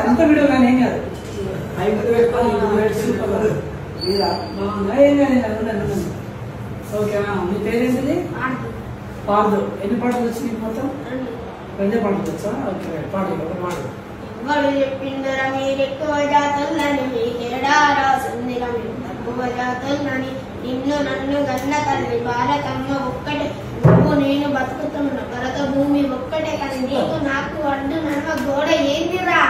అంత వీడియో కానీ ఏం కాదు ఓకేనా. మీ పేరేంటిది? పాడు. ఎన్ని పాటలు వచ్చినాయి మొత్తం? రెండే పాటలు వచ్చా? ఓకే పాడు ఒక పాడు. ఎవరు చెప్పిందరా మీరెక్కువ జాతులని మీకేడా రాసిందిరా మీరు తక్కువ జాతులని నిన్ను నన్ను గన్న తల్లి భారతమ్మ ఒక్కటే నువ్వు నేను బతుకుతున్న భరత భూమి ఒక్కటే కానీ నీకు నాకు అడ్డు నన్న గోడ ఏందిరా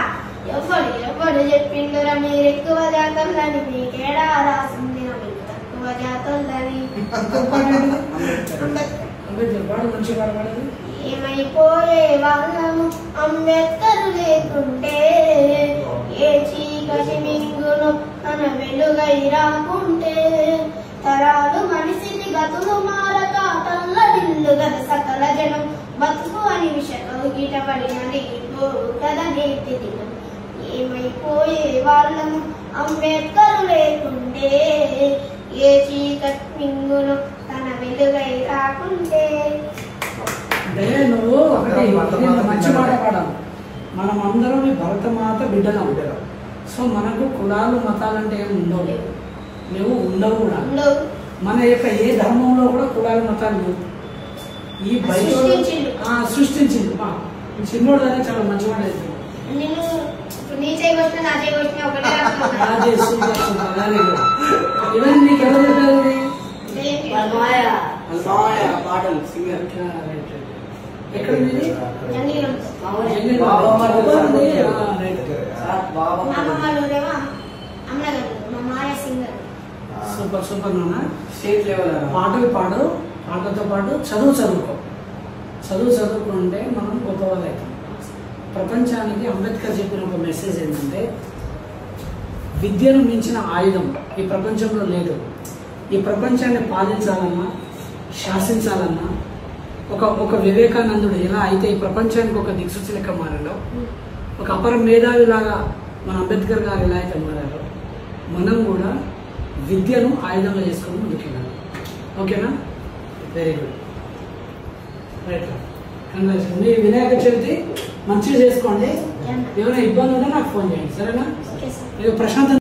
ఎవరు చెప్పిందరా మీరెక్కువ జాతులని మీకేడా రాసిందిరా మీరు తక్కువ జాతులని ఏమైపోయే వాళ్ళము అంబేద్కర్ లేకుంటే ఏ చీకటి మింగును తన వెలుగై రాకుంటే తరాలు మనిషిని గతులు మారక తల్లడిల్లు గద సకల జనం బతుకు అని విషకలు గిటపడిన కదా నేటి దినం ఏమైపోయే వాళ్ళము అంబేద్కర్ లేకుంటే ఏ చీకటి మింగును తన వెలుగై రాకుంటే. అంటే నువ్వు మంచి మాట పాడాలి. మనం అందరం భరతమాత బిడ్డలు ఉంటారు. సో మనకు కులాలు మతాలంటే ఏమి ఉండవు, నువ్వు ఉండవు కూడా. మన యొక్క ఏ ధర్మంలో కూడా కులాలు మతాలు లేవు. ఈ బయట సృష్టించింది చిన్నోడు దాన్ని చాలా మంచి మాట అవుతుంది. ఇవన్నీ నీకు ఎవరు చెప్పారు? ఎక్కడ సూపర్ సూపర్ నాన్న. స్టేట్ లెవెల్ పాటలు పాడు, పాటలతో పాటు చదువుకో. చదువుకుంటే మనం గొప్పవాళ్ళు అవుతాం. ప్రపంచానికి అంబేద్కర్ చెప్పిన ఒక మెసేజ్ ఏంటంటే విద్యను మించిన ఆయుధం ఈ ప్రపంచంలో లేదు. ఈ ప్రపంచాన్ని పాలించాలన్నా శాసించాలన్నా ఒక వివేకానందుడు ఎలా అయితే ఈ ప్రపంచానికి ఒక దిక్సూచి లెక్క మారాలో, ఒక అపర మేధావిలాగా మన అంబేద్కర్ గారు ఎలా అయితే మారారో మనం కూడా విద్యను ఆయుధంగా చేసుకొని ముందుకెళ్ళాలి. ఓకేనా? Very good. రైట్. మీ వినాయక చవితి మంచిగా చేసుకోండి. ఏమైనా ఇబ్బంది ఉంటే నాకు ఫోన్ చేయండి, సరేనా? ప్రశాంత్